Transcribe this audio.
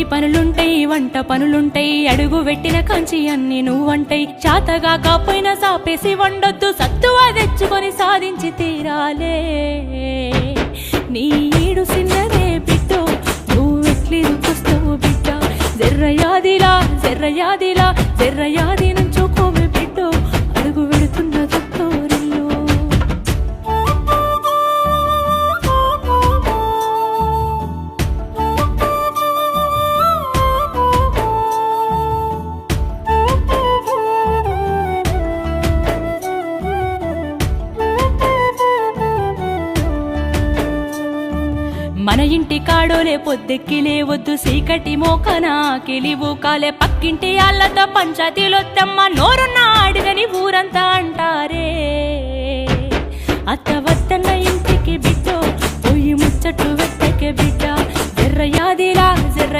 ఇంటి పనులుంటాయి వంట పనులుంటాయి అడుగు పెట్టిన కంచి అన్ని నువ్వంటాయి చాతగా కాపోయినా సాపేసి వండొద్దు సత్తువా తెచ్చుకొని సాధించి తీరాలే నీ ఈడు సిన్నదే బిడ్డో నువ్వెట్లి రుకొస్తావు బిడ్డ జర్రయాదిలా జర్రయాదిలా జర్రయాది నుంచోకోవే బిడ్డో అడుగు పెడుతున్న తత్తోరిల్లు మన ఇంటి కాడోలే పొద్దెక్కి లేవద్దు సీకటి మోకనా కిలివు కాలే పక్కింటి ఆళ్ళతో పంచాయతీలొత్తమ్మ నోరున్న అడిగని ఊరంతా అంటారే అత్త వద్దన్న ఇంటికి బిడ్డో పోయి ముచ్చట్లు వెత్తకే బిడ్డ జర్రయాదిలా జర్ర